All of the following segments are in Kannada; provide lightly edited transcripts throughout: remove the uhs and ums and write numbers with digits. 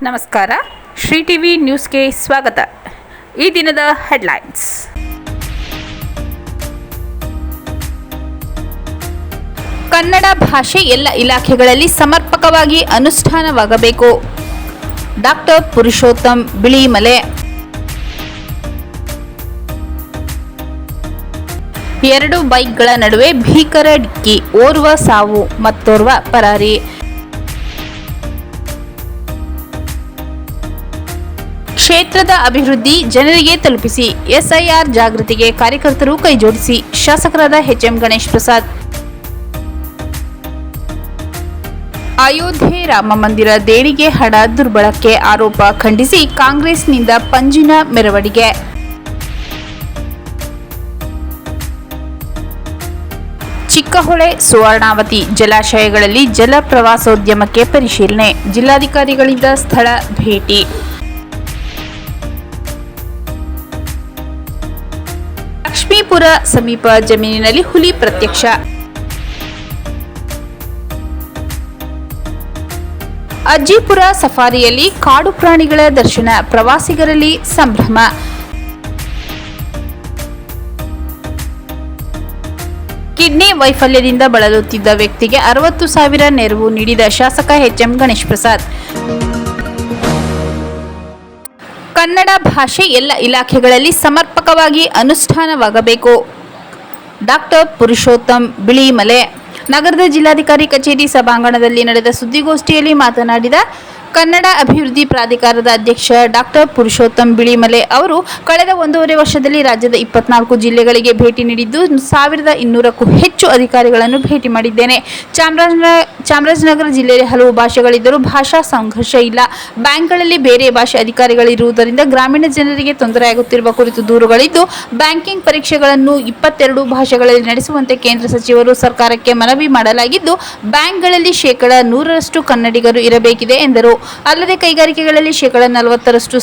ನಮಸ್ಕಾರ. ಶ್ರೀ ಟಿವಿ ನ್ಯೂಸ್ಗೆ ಸ್ವಾಗತ. ಈ ದಿನದ ಹೆಡ್ಲೈನ್ಸ್. ಕನ್ನಡ ಭಾಷೆ ಎಲ್ಲ ಇಲಾಖೆಗಳಲ್ಲಿ ಸಮರ್ಪಕವಾಗಿ ಅನುಷ್ಠಾನವಾಗಬೇಕು. ಡಾಕ್ಟರ್ ಪುರುಷೋತ್ತಮ್ ಬಿಳಿಮಲೆ. ಎರಡು ಬೈಕ್ಗಳ ನಡುವೆ ಭೀಕರ ಡಿಕ್ಕಿ, ಓರ್ವ ಸಾವು, ಮತ್ತೋರ್ವ ಪರಾರಿ. ಕ್ಷೇತ್ರದ ಅಭಿವೃದ್ಧಿ ಜನರಿಗೆ ತಲುಪಿಸಿ, ಎಸ್ಐಆರ್ ಜಾಗೃತಿಗೆ ಕಾರ್ಯಕರ್ತರು ಕೈಜೋಡಿಸಿ. ಶಾಸಕರಾದ ಎಚ್ಎಂ ಗಣೇಶ್ ಪ್ರಸಾದ್. ಅಯೋಧ್ಯೆ ರಾಮ ಮಂದಿರ ದೇಣಿಗೆ ಹಣ ದುರ್ಬಳಕೆ ಆರೋಪ ಖಂಡಿಸಿ ಕಾಂಗ್ರೆಸ್ನಿಂದ ಪಂಜಿನ ಮೆರವಣಿಗೆ. ಚಿಕ್ಕಹೊಳೆ, ಸುವರ್ಣಾವತಿ ಜಲಾಶಯಗಳಲ್ಲಿ ಜಲ ಪ್ರವಾಸೋದ್ಯಮಕ್ಕೆ ಪರಿಶೀಲನೆ. ಜಿಲ್ಲಾಧಿಕಾರಿಗಳಿಂದ ಸ್ಥಳ ಭೇಟಿ. ಲಕ್ಷ್ಮೀಪುರ ಸಮೀಪ ಜಮೀನಿನಲ್ಲಿ ಹುಲಿ ಪ್ರತ್ಯಕ್ಷ. ಅಜ್ಜಿಪುರ ಸಫಾರಿಯಲ್ಲಿ ಕಾಡು ಪ್ರಾಣಿಗಳ ದರ್ಶನ, ಪ್ರವಾಸಿಗರಲ್ಲಿ ಸಂಭ್ರಮ. ಕಿಡ್ನಿ ವೈಫಲ್ಯದಿಂದ ಬಳಲುತ್ತಿದ್ದ ವ್ಯಕ್ತಿಗೆ 60,000 ನೆರವು ನೀಡಿದ ಶಾಸಕ ಎಚ್ಎಂ ಗಣೇಶ್ ಪ್ರಸಾದ್. ಕನ್ನಡ ಭಾಷೆ ಎಲ್ಲ ಇಲಾಖೆಗಳಲ್ಲಿ ಸಮರ್ಪಕವಾಗಿ ಅನುಷ್ಠಾನವಾಗಬೇಕು. ಡಾಕ್ಟರ್ ಪುರುಷೋತ್ತಮ್ ಬಿಳಿಮಲೆ. ನಗರದ ಜಿಲ್ಲಾಧಿಕಾರಿ ಕಚೇರಿ ಸಭಾಂಗಣದಲ್ಲಿ ನಡೆದ ಸುದ್ದಿಗೋಷ್ಠಿಯಲ್ಲಿ ಮಾತನಾಡಿದ ಕನ್ನಡ ಅಭಿವೃದ್ಧಿ ಪ್ರಾಧಿಕಾರದ ಅಧ್ಯಕ್ಷ ಡಾಕ್ಟರ್ ಪುರುಷೋತ್ತಮ್ ಬಿಳಿಮಲೆ ಅವರು ಕಳೆದ 1.5 ವರ್ಷದಲ್ಲಿ ರಾಜ್ಯದ 24 ಜಿಲ್ಲೆಗಳಿಗೆ ಭೇಟಿ ನೀಡಿದ್ದು 1200ಕ್ಕೂ ಹೆಚ್ಚು ಅಧಿಕಾರಿಗಳನ್ನು ಭೇಟಿ ಮಾಡಿದ್ದೇನೆ. ಚಾಮರಾಜನಗರ ಜಿಲ್ಲೆಯಲ್ಲಿ ಹಲವು ಭಾಷೆಗಳಿದ್ದರೂ ಭಾಷಾ ಸಂಘರ್ಷ ಇಲ್ಲ. ಬ್ಯಾಂಕ್ಗಳಲ್ಲಿ ಬೇರೆ ಭಾಷೆ ಅಧಿಕಾರಿಗಳಿರುವುದರಿಂದ ಗ್ರಾಮೀಣ ಜನರಿಗೆ ತೊಂದರೆಯಾಗುತ್ತಿರುವ ಕುರಿತು ದೂರುಗಳಿದ್ದು, ಬ್ಯಾಂಕಿಂಗ್ ಪರೀಕ್ಷೆಗಳನ್ನು 22 ಭಾಷೆಗಳಲ್ಲಿ ನಡೆಸುವಂತೆ ಕೇಂದ್ರ ಸಚಿವರು ಸರ್ಕಾರಕ್ಕೆ ಮನವಿ ಮಾಡಲಾಗಿದ್ದು, ಬ್ಯಾಂಕ್ಗಳಲ್ಲಿ 100% ಕನ್ನಡಿಗರು ಇರಬೇಕಿದೆ ಎಂದರು. ಅಲ್ಲದೆ ಕೈಗಾರಿಕೆಗಳಲ್ಲಿ 40%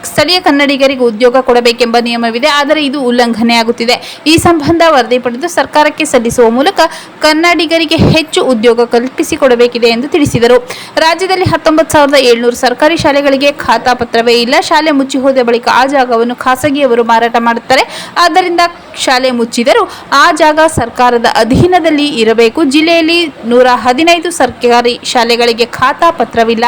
ಸ್ಥಳೀಯ ಕನ್ನಡಿಗರಿಗೆ ಉದ್ಯೋಗ ಕೊಡಬೇಕೆಂಬ ನಿಯಮವಿದೆ. ಆದರೆ ಇದು ಉಲ್ಲಂಘನೆಯಾಗುತ್ತಿದೆ. ಈ ಸಂಬಂಧ ವರದಿ ಪಡೆದು ಸರ್ಕಾರಕ್ಕೆ ಸಲ್ಲಿಸುವ ಮೂಲಕ ಕನ್ನಡಿಗರಿಗೆ ಹೆಚ್ಚು ಉದ್ಯೋಗ ಕಲ್ಪಿಸಿಕೊಡಬೇಕಿದೆ ಎಂದು ತಿಳಿಸಿದರು. ರಾಜ್ಯದಲ್ಲಿ 19,700 ಸರ್ಕಾರಿ ಶಾಲೆಗಳಿಗೆ ಖಾತಾ ಪತ್ರವೇ ಇಲ್ಲ. ಶಾಲೆ ಮುಚ್ಚಿ ಹೋದ ಬಳಿಕ ಆ ಜಾಗವನ್ನು ಖಾಸಗಿಯವರು ಮಾರಾಟ ಮಾಡುತ್ತಾರೆ. ಆದ್ದರಿಂದ ಶಾಲೆ ಮುಚ್ಚಿದರೂ ಆ ಜಾಗ ಸರ್ಕಾರದ ಅಧೀನದಲ್ಲಿ ಇರಬೇಕು. ಜಿಲ್ಲೆಯಲ್ಲಿ 115 ಸರ್ಕಾರಿ ಶಾಲೆಗಳಿಗೆ ಖಾತಾ ಪತ್ರವಿಲ್ಲ.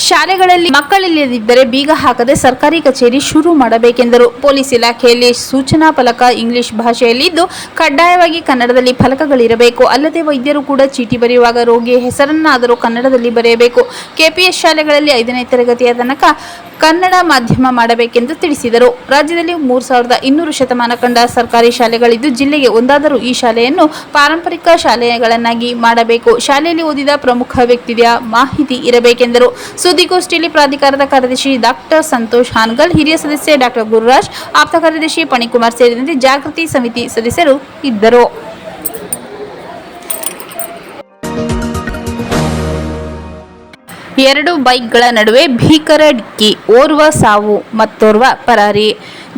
ಶಾಲೆಗಳಲ್ಲಿ ಮಕ್ಕಳಿಲ್ಲದಿದ್ದರೆ ಬೀಗ ಹಾಕದೆ ಸರ್ಕಾರಿ ಕಚೇರಿ ಶುರು ಮಾಡಬೇಕೆಂದರು. ಪೊಲೀಸ್ ಇಲಾಖೆಯಲ್ಲಿ ಸೂಚನಾ ಫಲಕ ಇಂಗ್ಲಿಷ್ ಭಾಷೆಯಲ್ಲಿದ್ದು, ಕಡ್ಡಾಯವಾಗಿ ಕನ್ನಡದಲ್ಲಿ ಫಲಕಗಳಿರಬೇಕು. ಅಲ್ಲದೆ ವೈದ್ಯರು ಕೂಡ ಚೀಟಿ ಬರೆಯುವಾಗ ರೋಗಿಯ ಹೆಸರನ್ನಾದರೂ ಕನ್ನಡದಲ್ಲಿ ಬರೆಯಬೇಕು. ಕೆಪಿಎಸ್ ಶಾಲೆಗಳಲ್ಲಿ 5ನೇ ತರಗತಿಯ ತನಕ ಕನ್ನಡ ಮಾಧ್ಯಮ ಮಾಡಬೇಕೆಂದು ತಿಳಿಸಿದರು. ರಾಜ್ಯದಲ್ಲಿ 3,200 ಶತಮಾನ ಕಂಡ ಸರ್ಕಾರಿ ಶಾಲೆಗಳಿದ್ದು, ಜಿಲ್ಲೆಗೆ ಒಂದಾದರೂ ಈ ಶಾಲೆಯನ್ನು ಪಾರಂಪರಿಕ ಶಾಲೆಗಳನ್ನಾಗಿ ಮಾಡಬೇಕು. ಶಾಲೆಯಲ್ಲಿ ಓದಿದ ಪ್ರಮುಖ ವ್ಯಕ್ತಿಯ ಮಾಹಿತಿ ಇರಬೇಕೆಂದರು. ಸುದ್ದಿಗೋಷ್ಠಿಯಲ್ಲಿ ಪ್ರಾಧಿಕಾರದ ಕಾರ್ಯದರ್ಶಿ ಡಾಕ್ಟರ್ ಸಂತೋಷ್ ಹಾನಗಲ್, ಹಿರಿಯ ಸದಸ್ಯ ಡಾಕ್ಟರ್ ಗುರುರಾಜ್, ಆಪ್ತ ಕಾರ್ಯದರ್ಶಿ ಪಣಿಕುಮಾರ್ ಸೇರಿದಂತೆ ಜಾಗೃತಿ ಸಮಿತಿ ಸದಸ್ಯರು ಇದ್ದರು. ಎರಡು ಬೈಕ್ಗಳ ನಡುವೆ ಭೀಕರ ಡಿಕ್ಕಿ, ಓರ್ವ ಸಾವು, ಮತ್ತೋರ್ವ ಪರಾರಿ.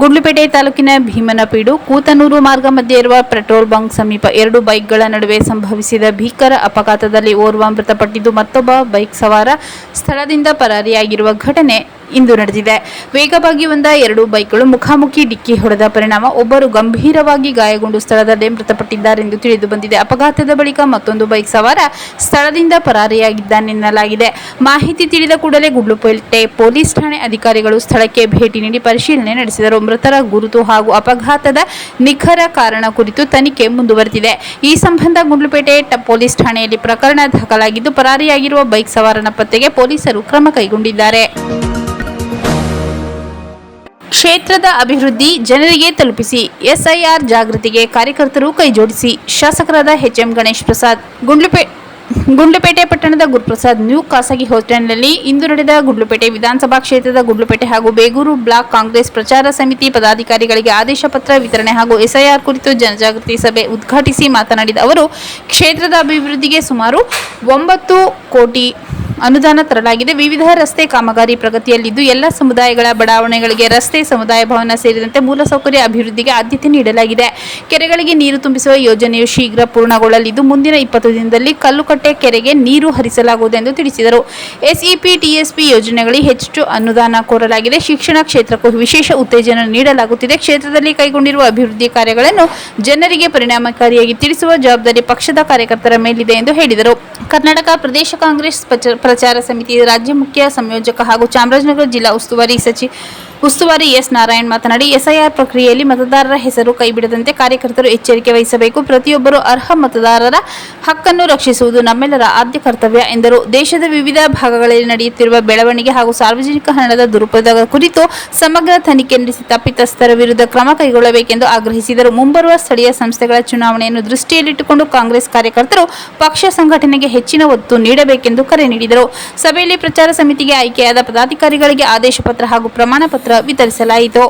ಗುಂಡ್ಲುಪೇಟೆ ತಾಲೂಕಿನ ಭೀಮನಪೀಡು ಕೂತನೂರು ಮಾರ್ಗ ಮಧ್ಯೆ ಇರುವ ಪೆಟ್ರೋಲ್ ಬಂಕ್ ಸಮೀಪ 2 ಬೈಕ್ಗಳ ನಡುವೆ ಸಂಭವಿಸಿದ ಭೀಕರ ಅಪಘಾತದಲ್ಲಿ ಓರ್ವ ಮೃತಪಟ್ಟಿದ್ದು, ಮತ್ತೊಬ್ಬ ಬೈಕ್ ಸವಾರ ಸ್ಥಳದಿಂದ ಪರಾರಿಯಾಗಿರುವ ಘಟನೆ ಇಂದು ನಡೆದಿದೆ. ವೇಗವಾಗಿ ಬಂದ 2 ಬೈಕ್ಗಳು ಮುಖಾಮುಖಿ ಡಿಕ್ಕಿ ಹೊಡೆದ ಪರಿಣಾಮ ಒಬ್ಬರು ಗಂಭೀರವಾಗಿ ಗಾಯಗೊಂಡು ಸ್ಥಳದಲ್ಲೇ ಮೃತಪಟ್ಟಿದ್ದಾರೆಂದು ತಿಳಿದು ಬಂದಿದೆ. ಅಪಘಾತದ ಬಳಿಕ ಮತ್ತೊಂದು ಬೈಕ್ ಸವಾರ ಸ್ಥಳದಿಂದ ಪರಾರಿಯಾಗಿದ್ದಾನೆನ್ನಲಾಗಿದೆ. ಮಾಹಿತಿ ತಿಳಿದ ಕೂಡಲೇ ಗುಂಡ್ಲುಪೇಟೆ ಪೊಲೀಸ್ ಠಾಣೆ ಅಧಿಕಾರಿಗಳು ಸ್ಥಳಕ್ಕೆ ಭೇಟಿ ನೀಡಿ ಪರಿಶೀಲನೆ ನಡೆಸಿದರು. ಮೃತರ ಗುರುತು ಹಾಗೂ ಅಪಘಾತದ ನಿಖರ ಕಾರಣ ಕುರಿತು ತನಿಖೆ ಮುಂದುವರೆದಿದೆ. ಈ ಸಂಬಂಧ ಗುಂಡ್ಲುಪೇಟೆ ಪೊಲೀಸ್ ಠಾಣೆಯಲ್ಲಿ ಪ್ರಕರಣ ದಾಖಲಾಗಿದ್ದು, ಪರಾರಿಯಾಗಿರುವ ಬೈಕ್ ಸವಾರನ ಪತ್ತೆಗೆ ಪೊಲೀಸರು ಕ್ರಮ ಕೈಗೊಂಡಿದ್ದಾರೆ. ಕ್ಷೇತ್ರದ ಅಭಿವೃದ್ಧಿ ಜನರಿಗೆ ತಲುಪಿಸಿ, ಎಸ್ಐಆರ್ ಜಾಗೃತಿಗೆ ಕಾರ್ಯಕರ್ತರು ಕೈಜೋಡಿಸಿ. ಶಾಸಕರಾದ ಎಚ್ಎಂ ಗಣೇಶ್ ಪ್ರಸಾದ್. ಗುಂಡ್ಲುಪೇಟೆ ಪಟ್ಟಣದ ಗುರುಪ್ರಸಾದ್ ನ್ಯೂ ಖಾಸಗಿ ಹೋಟೆಲ್ನಲ್ಲಿ ಇಂದು ನಡೆದ ಗುಂಡ್ಲುಪೇಟೆ ವಿಧಾನಸಭಾ ಕ್ಷೇತ್ರದ ಗುಂಡ್ಲುಪೇಟೆ ಹಾಗೂ ಬೇಗೂರು ಬ್ಲಾಕ್ ಕಾಂಗ್ರೆಸ್ ಪ್ರಚಾರ ಸಮಿತಿ ಪದಾಧಿಕಾರಿಗಳಿಗೆ ಆದೇಶ ಪತ್ರ ವಿತರಣೆ ಹಾಗೂ ಎಸ್ಐಆರ್ ಕುರಿತು ಜನಜಾಗೃತಿ ಸಭೆ ಉದ್ಘಾಟಿಸಿ ಮಾತನಾಡಿದ ಅವರು, ಕ್ಷೇತ್ರದ ಅಭಿವೃದ್ಧಿಗೆ ಸುಮಾರು 9 ಕೋಟಿ ಅನುದಾನ ತರಲಾಗಿದೆ. ವಿವಿಧ ರಸ್ತೆ ಕಾಮಗಾರಿ ಪ್ರಗತಿಯಲ್ಲಿದ್ದು ಎಲ್ಲ ಸಮುದಾಯಗಳ ಬಡಾವಣೆಗಳಿಗೆ ರಸ್ತೆ, ಸಮುದಾಯ ಭವನ ಸೇರಿದಂತೆ ಮೂಲಸೌಕರ್ಯ ಅಭಿವೃದ್ಧಿಗೆ ಆದ್ಯತೆ ನೀಡಲಾಗಿದೆ. ಕೆರೆಗಳಿಗೆ ನೀರು ತುಂಬಿಸುವ ಯೋಜನೆಯು ಶೀಘ್ರ ಪೂರ್ಣಗೊಳ್ಳಲಿದ್ದು ಮುಂದಿನ 20 ದಿನದಲ್ಲಿ ಕಲ್ಲುಕಟ್ಟೆ ಕೆರೆಗೆ ನೀರು ಹರಿಸಲಾಗುವುದು ಎಂದು ತಿಳಿಸಿದರು. ಎಸ್ಇಪಿ, ಟಿಎಸ್ಪಿ ಯೋಜನೆಗಳಿಗೆ ಹೆಚ್ಚು ಅನುದಾನ ಕೋರಲಾಗಿದೆ. ಶಿಕ್ಷಣ ಕ್ಷೇತ್ರಕ್ಕೂ ವಿಶೇಷ ಉತ್ತೇಜನ ನೀಡಲಾಗುತ್ತಿದೆ. ಕ್ಷೇತ್ರದಲ್ಲಿ ಕೈಗೊಂಡಿರುವ ಅಭಿವೃದ್ಧಿ ಕಾರ್ಯಗಳನ್ನು ಜನರಿಗೆ ಪರಿಣಾಮಕಾರಿಯಾಗಿ ತಿಳಿಸುವ ಜವಾಬ್ದಾರಿ ಪಕ್ಷದ ಕಾರ್ಯಕರ್ತರ ಮೇಲಿದೆ ಎಂದು ಹೇಳಿದರು. ಕರ್ನಾಟಕ ಪ್ರದೇಶ ಕಾಂಗ್ರೆಸ್ ಪ್ರಚಾರ ಸಮಿತಿ ರಾಜ್ಯ ಮುಖ್ಯ ಸಂಯೋಜಕ ಹಾಗೂ ಚಾಮರಾಜನಗರ ಜಿಲ್ಲಾ ಉಸ್ತುವಾರಿ ಎಸ್ ನಾರಾಯಣ್ ಮಾತನಾಡಿ, ಎಸ್ಐಆರ್ ಪ್ರಕ್ರಿಯೆಯಲ್ಲಿ ಮತದಾರರ ಹೆಸರು ಕೈಬಿಡದಂತೆ ಕಾರ್ಯಕರ್ತರು ಎಚ್ಚರಿಕೆ ವಹಿಸಬೇಕು. ಪ್ರತಿಯೊಬ್ಬರು ಅರ್ಹ ಮತದಾರರ ಹಕ್ಕನ್ನು ರಕ್ಷಿಸುವುದು ನಮ್ಮೆಲ್ಲರ ಆದ್ಯ ಕರ್ತವ್ಯ ಎಂದರು. ದೇಶದ ವಿವಿಧ ಭಾಗಗಳಲ್ಲಿ ನಡೆಯುತ್ತಿರುವ ಬೆಳವಣಿಗೆ ಹಾಗೂ ಸಾರ್ವಜನಿಕ ಹಣದ ದುರುಪಯೋಗ ಕುರಿತು ಸಮಗ್ರ ತನಿಖೆ ನಡೆಸಿ ತಪ್ಪಿತಸ್ಥರ ವಿರುದ್ಧ ಕ್ರಮ ಕೈಗೊಳ್ಳಬೇಕೆಂದು ಆಗ್ರಹಿಸಿದರು. ಮುಂಬರುವ ಸ್ಥಳೀಯ ಸಂಸ್ಥೆಗಳ ಚುನಾವಣೆಯನ್ನು ದೃಷ್ಟಿಯಲ್ಲಿಟ್ಟುಕೊಂಡು ಕಾಂಗ್ರೆಸ್ ಕಾರ್ಯಕರ್ತರು ಪಕ್ಷ ಸಂಘಟನೆಗೆ ಹೆಚ್ಚಿನ ಒತ್ತು ನೀಡಬೇಕೆಂದು ಕರೆ ನೀಡಿದರು. ಸಭೆಯಲ್ಲಿ ಪ್ರಚಾರ ಸಮಿತಿಗೆ ಆಯ್ಕೆಯಾದ ಪದಾಧಿಕಾರಿಗಳಿಗೆ ಆದೇಶ ಪತ್ರ ಹಾಗೂ ಪ್ರಮಾಣ ಪತ್ರ ವಿತರಿಸಲಾಯಿತು.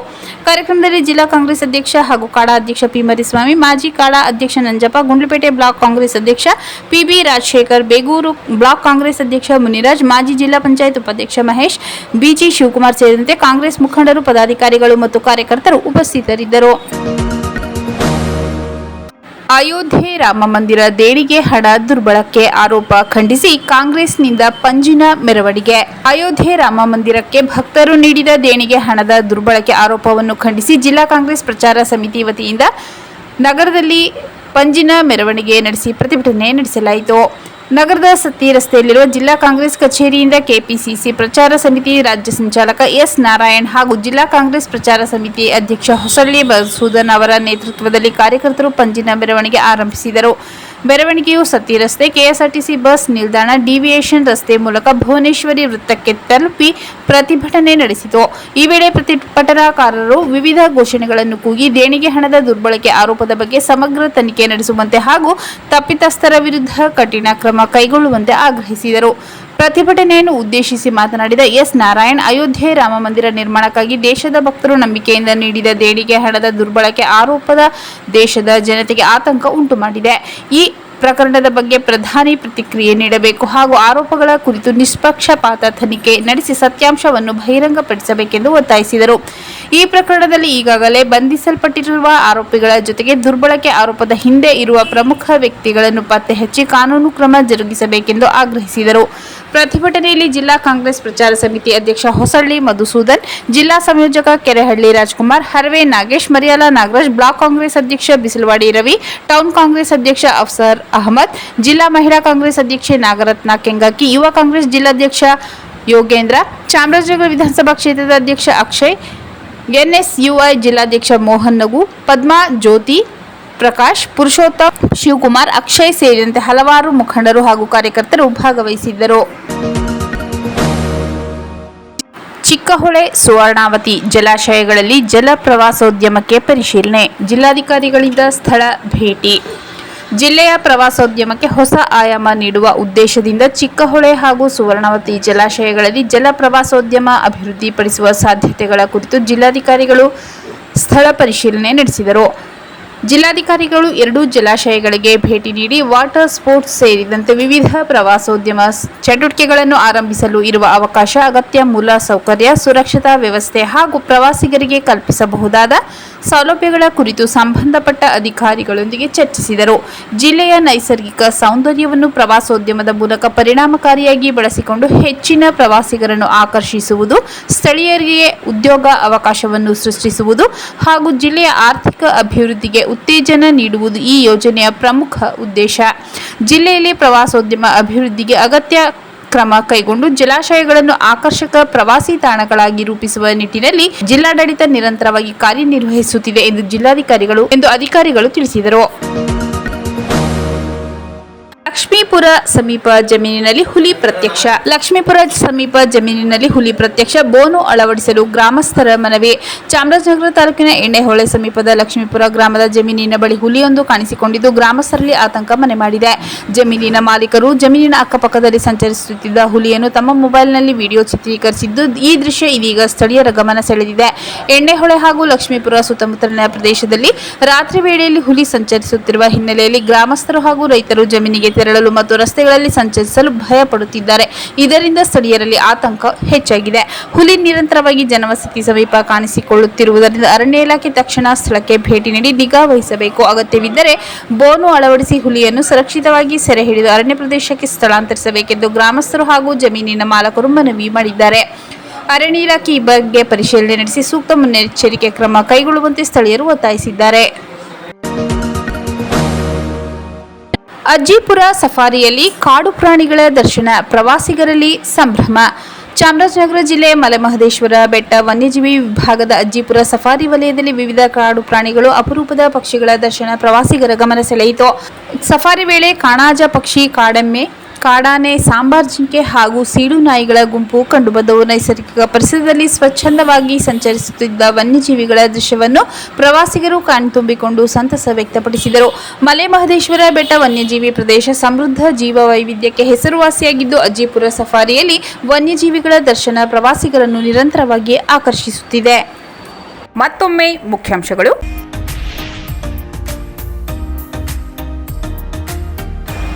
ಕಾರ್ಯಕ್ರಮದಲ್ಲಿ ಜಿಲ್ಲಾ ಕಾಂಗ್ರೆಸ್ ಅಧ್ಯಕ್ಷ ಹಾಗೂ ಕಾಡಾ ಅಧ್ಯಕ್ಷ ಪಿ ಮರಿಸ್ವಾಮಿ, ಮಾಜಿ ಕಾಡಾ ಅಧ್ಯಕ್ಷ ನಂಜಪ್ಪ, ಗುಂಡ್ಲುಪೇಟೆ ಬ್ಲಾಕ್ ಕಾಂಗ್ರೆಸ್ ಅಧ್ಯಕ್ಷ ಪಿಬಿ ರಾಜಶೇಖರ್, ಬೇಗೂರು ಬ್ಲಾಕ್ ಕಾಂಗ್ರೆಸ್ ಅಧ್ಯಕ್ಷ ಮುನಿರಾಜ್, ಮಾಜಿ ಜಿಲ್ಲಾ ಪಂಚಾಯತ್ ಉಪಾಧ್ಯಕ್ಷ ಮಹೇಶ್, ಬಿಜಿ ಶಿವಕುಮಾರ್ ಸೇರಿದಂತೆ ಕಾಂಗ್ರೆಸ್ ಮುಖಂಡರು, ಪದಾಧಿಕಾರಿಗಳು ಮತ್ತು ಕಾರ್ಯಕರ್ತರು ಉಪಸ್ಥಿತರಿದ್ದರು. ಅಯೋಧ್ಯೆ ರಾಮ ಮಂದಿರ ದೇಣಿಗೆ ಹಣ ದುರ್ಬಳಕೆ ಆರೋಪ ಖಂಡಿಸಿ ಕಾಂಗ್ರೆಸ್ನಿಂದ ಪಂಜಿನ ಮೆರವಣಿಗೆ. ಅಯೋಧ್ಯೆ ರಾಮ ಮಂದಿರಕ್ಕೆ ಭಕ್ತರು ನೀಡಿದ ದೇಣಿಗೆ ಹಣದ ದುರ್ಬಳಕೆ ಆರೋಪವನ್ನು ಖಂಡಿಸಿ ಜಿಲ್ಲಾ ಕಾಂಗ್ರೆಸ್ ಪ್ರಚಾರ ಸಮಿತಿ ವತಿಯಿಂದ ನಗರದಲ್ಲಿ ಪಂಜಿನ ಮೆರವಣಿಗೆ ನಡೆಸಿ ಪ್ರತಿಭಟನೆ ನಡೆಸಲಾಯಿತು. ನಗರದ ಸತ್ತಿ ರಸ್ತೆಯಲ್ಲಿರುವ ಜಿಲ್ಲಾ ಕಾಂಗ್ರೆಸ್ ಕಚೇರಿಯಿಂದ ಕೆಪಿಸಿಸಿ ಪ್ರಚಾರ ಸಮಿತಿ ರಾಜ್ಯ ಸಂಚಾಲಕ ಎಸ್ ನಾರಾಯಣ್ ಹಾಗೂ ಜಿಲ್ಲಾ ಕಾಂಗ್ರೆಸ್ ಪ್ರಚಾರ ಸಮಿತಿ ಅಧ್ಯಕ್ಷ ಹೊಸಳ್ಳಿ ಮಧುಸೂದನ್ ಅವರ ನೇತೃತ್ವದಲ್ಲಿ ಕಾರ್ಯಕರ್ತರು ಪಂಜಿನ ಮೆರವಣಿಗೆ ಆರಂಭಿಸಿದರು. ಮೆರವಣಿಗೆಯು ಸತ್ತಿ ರಸ್ತೆ, ಕೆಎಸ್ಆರ್ಟಿಸಿ ಬಸ್ ನಿಲ್ದಾಣ, ಡಿವಿಯೇಷನ್ ರಸ್ತೆ ಮೂಲಕ ಭುವನೇಶ್ವರಿ ವೃತ್ತಕ್ಕೆ ತಲುಪಿ ಪ್ರತಿಭಟನೆ ನಡೆಸಿತು. ಈ ವೇಳೆ ಪ್ರತಿಭಟನಾಕಾರರು ವಿವಿಧ ಘೋಷಣೆಗಳನ್ನು ಕೂಗಿ ದೇಣಿಗೆ ಹಣದ ದುರ್ಬಳಕೆ ಆರೋಪದ ಬಗ್ಗೆ ಸಮಗ್ರ ತನಿಖೆ ನಡೆಸುವಂತೆ ಹಾಗೂ ತಪ್ಪಿತಸ್ಥರ ವಿರುದ್ಧ ಕಠಿಣ ಕ್ರಮ ಕೈಗೊಳ್ಳುವಂತೆ ಆಗ್ರಹಿಸಿದರು. ಪ್ರತಿಭಟನೆಯನ್ನು ಉದ್ದೇಶಿಸಿ ಮಾತನಾಡಿದ ಎಸ್ ನಾರಾಯಣ್, ಅಯೋಧ್ಯೆ ರಾಮ ಮಂದಿರ ನಿರ್ಮಾಣಕ್ಕಾಗಿ ದೇಶದ ಭಕ್ತರು ನಂಬಿಕೆಯಿಂದ ನೀಡಿದ ದೇಣಿಗೆ ಹಣದ ದುರ್ಬಳಕೆ ಆರೋಪದ ದೇಶದ ಜನತೆಗೆ ಆತಂಕ ಉಂಟು ಮಾಡಿದೆ. ಈ ಪ್ರಕರಣದ ಬಗ್ಗೆ ಪ್ರಧಾನಿ ಪ್ರತಿಕ್ರಿಯೆ ನೀಡಬೇಕು ಹಾಗೂ ಆರೋಪಗಳ ಕುರಿತು ನಿಷ್ಪಕ್ಷಪಾತ ತನಿಖೆ ನಡೆಸಿ ಸತ್ಯಾಂಶವನ್ನು ಬಹಿರಂಗಪಡಿಸಬೇಕೆಂದು ಒತ್ತಾಯಿಸಿದರು. ಈ ಪ್ರಕರಣದಲ್ಲಿ ಈಗಾಗಲೇ ಬಂಧಿಸಲ್ಪಟ್ಟಿರುವ ಆರೋಪಿಗಳ ಜೊತೆಗೆ ದುರ್ಬಳಕೆ ಆರೋಪದ ಹಿಂದೆ ಇರುವ ಪ್ರಮುಖ ವ್ಯಕ್ತಿಗಳನ್ನು ಪತ್ತೆ ಹಚ್ಚಿ ಕಾನೂನು ಕ್ರಮ ಜರುಗಿಸಬೇಕೆಂದು ಆಗ್ರಹಿಸಿದರು. ಪ್ರತಿಭಟನೆಯಲ್ಲಿ ಜಿಲ್ಲಾ ಕಾಂಗ್ರೆಸ್ ಪ್ರಚಾರ ಸಮಿತಿ ಅಧ್ಯಕ್ಷ ಹೊಸಳ್ಳಿ ಮಧುಸೂದನ್, ಜಿಲ್ಲಾ ಸಂಯೋಜಕ ಕೆರೆಹಳ್ಳಿ ರಾಜ್ಕುಮಾರ್, ಹರ್ವೆ ನಾಗೇಶ್, ಮರಿಯಾಲ ನಾಗರಾಜ್, ಬ್ಲಾಕ್ ಕಾಂಗ್ರೆಸ್ ಅಧ್ಯಕ್ಷ ಬಿಸಿಲವಾಡಿ ರವಿ, ಟೌನ್ ಕಾಂಗ್ರೆಸ್ ಅಧ್ಯಕ್ಷ ಅಫ್ಸರ್ ಅಹಮದ್, ಜಿಲ್ಲಾ ಮಹಿಳಾ ಕಾಂಗ್ರೆಸ್ ಅಧ್ಯಕ್ಷೆ ನಾಗರತ್ನ ಕೆಂಗಕ್ಕಿ, ಯುವ ಕಾಂಗ್ರೆಸ್ ಜಿಲ್ಲಾಧ್ಯಕ್ಷ ಯೋಗೇಂದ್ರ, ಚಾಮರಾಜನಗರ ವಿಧಾನಸಭಾ ಕ್ಷೇತ್ರದ ಅಧ್ಯಕ್ಷ ಅಕ್ಷಯ್, ಎನ್ಎಸ್ಯುಐ ಜಿಲ್ಲಾಧ್ಯಕ್ಷ ಮೋಹನ್ ನಗು, ಪದ್ಮಾ, ಜ್ಯೋತಿ ಪ್ರಕಾಶ್, ಪುರುಷೋತ್ತಮ್, ಶಿವಕುಮಾರ್, ಅಕ್ಷಯ್ ಸೇರಿದಂತೆ ಹಲವಾರು ಮುಖಂಡರು ಹಾಗೂ ಕಾರ್ಯಕರ್ತರು ಭಾಗವಹಿಸಿದ್ದರು. ಚಿಕ್ಕಹೊಳೆ, ಸುವರ್ಣಾವತಿ ಜಲಾಶಯಗಳಲ್ಲಿ ಜಲ ಪ್ರವಾಸೋದ್ಯಮಕ್ಕೆ ಪರಿಶೀಲನೆ. ಜಿಲ್ಲಾಧಿಕಾರಿಗಳಿಂದ ಸ್ಥಳ ಭೇಟಿ. ಜಿಲ್ಲೆಯ ಪ್ರವಾಸೋದ್ಯಮಕ್ಕೆ ಹೊಸ ಆಯಾಮ ನೀಡುವ ಉದ್ದೇಶದಿಂದ ಚಿಕ್ಕಹೊಳೆ ಹಾಗೂ ಸುವರ್ಣಾವತಿ ಜಲಾಶಯಗಳಲ್ಲಿ ಜಲ ಪ್ರವಾಸೋದ್ಯಮ ಅಭಿವೃದ್ಧಿಪಡಿಸುವ ಸಾಧ್ಯತೆಗಳ ಕುರಿತು ಜಿಲ್ಲಾಧಿಕಾರಿಗಳು ಸ್ಥಳ ಪರಿಶೀಲನೆ ನಡೆಸಿದರು. ಜಿಲ್ಲಾಧಿಕಾರಿಗಳು ಎರಡೂ ಜಲಾಶಯಗಳಿಗೆ ಭೇಟಿ ನೀಡಿ ವಾಟರ್ ಸ್ಪೋರ್ಟ್ಸ್ ಸೇರಿದಂತೆ ವಿವಿಧ ಪ್ರವಾಸೋದ್ಯಮ ಚಟುವಟಿಕೆಗಳನ್ನು ಆರಂಭಿಸಲು ಇರುವ ಅವಕಾಶ, ಅಗತ್ಯ ಮೂಲ ಸೌಕರ್ಯ, ಸುರಕ್ಷತಾ ವ್ಯವಸ್ಥೆ ಹಾಗೂ ಪ್ರವಾಸಿಗರಿಗೆ ಕಲ್ಪಿಸಬಹುದಾದ ಸೌಲಭ್ಯಗಳ ಕುರಿತು ಸಂಬಂಧಪಟ್ಟ ಅಧಿಕಾರಿಗಳೊಂದಿಗೆ ಚರ್ಚಿಸಿದರು. ಜಿಲ್ಲೆಯ ನೈಸರ್ಗಿಕ ಸೌಂದರ್ಯವನ್ನು ಪ್ರವಾಸೋದ್ಯಮದ ಮೂಲಕ ಪರಿಣಾಮಕಾರಿಯಾಗಿ ಬಳಸಿಕೊಂಡು ಹೆಚ್ಚಿನ ಪ್ರವಾಸಿಗರನ್ನು ಆಕರ್ಷಿಸುವುದು, ಸ್ಥಳೀಯರಿಗೆ ಉದ್ಯೋಗ ಅವಕಾಶವನ್ನು ಸೃಷ್ಟಿಸುವುದು ಹಾಗೂ ಜಿಲ್ಲೆಯ ಆರ್ಥಿಕ ಅಭಿವೃದ್ಧಿಗೆ ಉತ್ತೇಜನ ನೀಡುವುದು ಈ ಯೋಜನೆಯ ಪ್ರಮುಖ ಉದ್ದೇಶ. ಜಿಲ್ಲೆಯಲ್ಲಿ ಪ್ರವಾಸೋದ್ಯಮ ಅಭಿವೃದ್ಧಿಗೆ ಅಗತ್ಯ ಕ್ರಮ ಕೈಗೊಂಡು ಜಲಾಶಯಗಳನ್ನು ಆಕರ್ಷಕ ಪ್ರವಾಸಿ ತಾಣಗಳಾಗಿ ರೂಪಿಸುವ ನಿಟ್ಟಿನಲ್ಲಿ ಜಿಲ್ಲಾಡಳಿತ ನಿರಂತರವಾಗಿ ಕಾರ್ಯನಿರ್ವಹಿಸುತ್ತಿದೆ ಎಂದು ಅಧಿಕಾರಿಗಳು ತಿಳಿಸಿದರು. ಲಕ್ಷ್ಮೀಪುರ ಸಮೀಪ ಜಮೀನಿನಲ್ಲಿ ಹುಲಿ ಪ್ರತ್ಯಕ್ಷ. ಬೋನು ಅಳವಡಿಸಲು ಗ್ರಾಮಸ್ಥರ ಮನವಿ. ಚಾಮರಾಜನಗರ ತಾಲೂಕಿನ ಎಣ್ಣೆಹೊಳೆ ಸಮೀಪದ ಲಕ್ಷ್ಮೀಪುರ ಗ್ರಾಮದ ಜಮೀನಿನ ಬಳಿ ಹುಲಿಯೊಂದು ಕಾಣಿಸಿಕೊಂಡಿದ್ದು ಗ್ರಾಮಸ್ಥರಲ್ಲಿ ಆತಂಕ ಮನೆ ಮಾಡಿದೆ. ಜಮೀನಿನ ಮಾಲೀಕರು ಜಮೀನಿನ ಅಕ್ಕಪಕ್ಕದಲ್ಲಿ ಸಂಚರಿಸುತ್ತಿದ್ದ ಹುಲಿಯನ್ನು ತಮ್ಮ ಮೊಬೈಲ್ನಲ್ಲಿ ವಿಡಿಯೋ ಚಿತ್ರೀಕರಿಸಿದ್ದು, ಈ ದೃಶ್ಯ ಇದೀಗ ಸ್ಥಳೀಯರ ಗಮನ ಸೆಳೆದಿದೆ. ಎಣ್ಣೆಹೊಳೆ ಹಾಗೂ ಲಕ್ಷ್ಮೀಪುರ ಸುತ್ತಮುತ್ತಲಿನ ಪ್ರದೇಶದಲ್ಲಿ ರಾತ್ರಿ ವೇಳೆಯಲ್ಲಿ ಹುಲಿ ಸಂಚರಿಸುತ್ತಿರುವ ಹಿನ್ನೆಲೆಯಲ್ಲಿ ಗ್ರಾಮಸ್ಥರು ಹಾಗೂ ರೈತರು ಜಮೀನಿಗೆ ಪ್ರದೇಶಗಳಿಗೆ ತೆರಳಲು ಮತ್ತು ರಸ್ತೆಗಳಲ್ಲಿ ಸಂಚರಿಸಲು ಭಯ ಪಡುತ್ತಿದ್ದಾರೆ. ಇದರಿಂದ ಸ್ಥಳೀಯರಲ್ಲಿ ಆತಂಕ ಹೆಚ್ಚಾಗಿದೆ. ಹುಲಿ ನಿರಂತರವಾಗಿ ಜನವಸತಿ ಸಮೀಪ ಕಾಣಿಸಿಕೊಳ್ಳುತ್ತಿರುವುದರಿಂದ ಅರಣ್ಯ ಇಲಾಖೆ ತಕ್ಷಣ ಸ್ಥಳಕ್ಕೆ ಭೇಟಿ ನೀಡಿ ನಿಗಾ ವಹಿಸಬೇಕು. ಅಗತ್ಯವಿದ್ದರೆ ಬೋನು ಅಳವಡಿಸಿ ಹುಲಿಯನ್ನು ಸುರಕ್ಷಿತವಾಗಿ ಸೆರೆ ಹಿಡಿದು ಅರಣ್ಯ ಪ್ರದೇಶಕ್ಕೆ ಸ್ಥಳಾಂತರಿಸಬೇಕೆಂದು ಗ್ರಾಮಸ್ಥರು ಹಾಗೂ ಜಮೀನಿನ ಮಾಲಕರು ಮನವಿ ಮಾಡಿದ್ದಾರೆ. ಅರಣ್ಯ ಇಲಾಖೆ ಈ ಬಗ್ಗೆ ಪರಿಶೀಲನೆ ನಡೆಸಿ ಸೂಕ್ತ ಮುನ್ನೆಚ್ಚರಿಕೆ ಕ್ರಮ ಕೈಗೊಳ್ಳುವಂತೆ ಸ್ಥಳೀಯರು ಒತ್ತಾಯಿಸಿದ್ದಾರೆ. ಅಜ್ಜಿಪುರ ಸಫಾರಿಯಲ್ಲಿ ಕಾಡು ಪ್ರಾಣಿಗಳ ದರ್ಶನ, ಪ್ರವಾಸಿಗರಲ್ಲಿ ಸಂಭ್ರಮ. ಚಾಮರಾಜನಗರ ಜಿಲ್ಲೆ ಮಲೆಮಹದೇಶ್ವರ ಬೆಟ್ಟ ವನ್ಯಜೀವಿ ವಿಭಾಗದ ಅಜ್ಜಿಪುರ ಸಫಾರಿ ವಲಯದಲ್ಲಿ ವಿವಿಧ ಕಾಡು ಪ್ರಾಣಿಗಳು, ಅಪರೂಪದ ಪಕ್ಷಿಗಳ ದರ್ಶನ ಪ್ರವಾಸಿಗರ ಗಮನ ಸೆಳೆಯಿತು. ಸಫಾರಿ ವೇಳೆ ಕಾಣಾಜ ಪಕ್ಷಿ, ಕಾಡೆಮ್ಮೆ, ಕಾಡಾನೆ, ಸಾಂಬಾರ್ ಜಿಂಕೆ ಹಾಗೂ ಸೀಡು ನಾಯಿಗಳ ಗುಂಪು ಕಂಡುಬಂದವು. ನೈಸರ್ಗಿಕ ಪರಿಸರದಲ್ಲಿ ಸ್ವಚ್ಛಂದವಾಗಿ ಸಂಚರಿಸುತ್ತಿದ್ದ ವನ್ಯಜೀವಿಗಳ ದೃಶ್ಯವನ್ನು ಪ್ರವಾಸಿಗರು ಕಣ್ತುಂಬಿಕೊಂಡು ಸಂತಸ ವ್ಯಕ್ತಪಡಿಸಿದರು. ಮಲೆಮಹದೇಶ್ವರ ಬೆಟ್ಟ ವನ್ಯಜೀವಿ ಪ್ರದೇಶ ಸಮೃದ್ಧ ಜೀವ ವೈವಿಧ್ಯಕ್ಕೆ ಹೆಸರುವಾಸಿಯಾಗಿದ್ದು, ಅಜ್ಜಿಪುರ ಸಫಾರಿಯಲ್ಲಿ ವನ್ಯಜೀವಿಗಳ ದರ್ಶನ ಪ್ರವಾಸಿಗರನ್ನು ನಿರಂತರವಾಗಿ ಆಕರ್ಷಿಸುತ್ತಿದೆ. ಮತ್ತೊಮ್ಮೆ ಮುಖ್ಯಾಂಶಗಳು.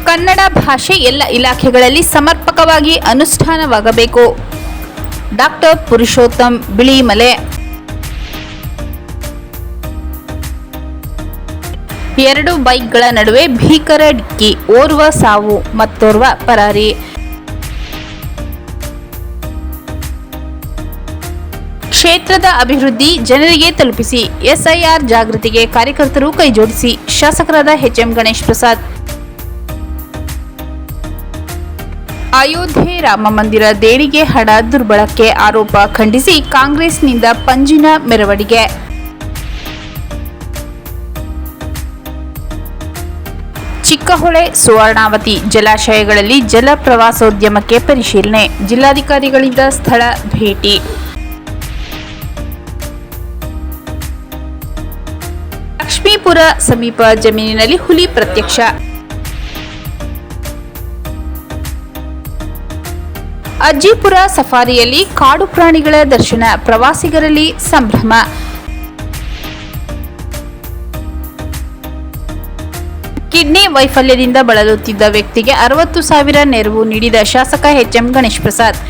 ಕನ್ನಡ ಭಾಷೆ ಎಲ್ಲ ಇಲಾಖೆಗಳಲ್ಲಿ ಸಮರ್ಪಕವಾಗಿ ಅನುಷ್ಠಾನವಾಗಬೇಕು. ಡಾಕ್ಟರ್ ಪುರುಷೋತ್ತಮ್ ಬಿಳಿಮಲೆ. 2 ಬೈಕ್ಗಳ ನಡುವೆ ಭೀಕರ ಡಿಕ್ಕಿ, ಓರ್ವ ಸಾವು, ಮತ್ತೋರ್ವ ಪರಾರಿ. ಕ್ಷೇತ್ರದ ಅಭಿವೃದ್ಧಿ ಜನರಿಗೆ ತಲುಪಿಸಿ, ಎಸ್ಐಆರ್ ಜಾಗೃತಿಗೆ ಕಾರ್ಯಕರ್ತರು ಕೈಜೋಡಿಸಿ. ಶಾಸಕರಾದ ಎಚ್ಎಂ ಗಣೇಶ್ ಪ್ರಸಾದ್. ಅಯೋಧ್ಯೆ ರಾಮ ಮಂದಿರ ದೇಣಿಗೆ ಹಣ ದುರ್ಬಳಕೆ ಆರೋಪ ಖಂಡಿಸಿ ಕಾಂಗ್ರೆಸ್ನಿಂದ ಪಂಜಿನ ಮೆರವಣಿಗೆ. ಚಿಕ್ಕಹೊಳೆ, ಸುವರ್ಣಾವತಿ ಜಲಾಶಯಗಳಲ್ಲಿ ಜಲ ಪ್ರವಾಸೋದ್ಯಮಕ್ಕೆ ಪರಿಶೀಲನೆ, ಜಿಲ್ಲಾಧಿಕಾರಿಗಳಿಂದ ಸ್ಥಳ ಭೇಟಿ. ಲಕ್ಷ್ಮೀಪುರ ಸಮೀಪ ಜಮೀನಿನಲ್ಲಿ ಹುಲಿ ಪ್ರತ್ಯಕ್ಷ. ಅಜ್ಜಿಪುರ ಸಫಾರಿಯಲ್ಲಿ ಕಾಡು ಪ್ರಾಣಿಗಳ ದರ್ಶನ, ಪ್ರವಾಸಿಗರಲ್ಲಿ ಸಂಭ್ರಮ. ಕಿಡ್ನಿ ವೈಫಲ್ಯದಿಂದ ಬಳಲುತ್ತಿದ್ದ ವ್ಯಕ್ತಿಗೆ 60,000 ನೆರವು ನೀಡಿದ ಶಾಸಕ ಎಚ್ಎಂ ಗಣೇಶ್ ಪ್ರಸಾದ್.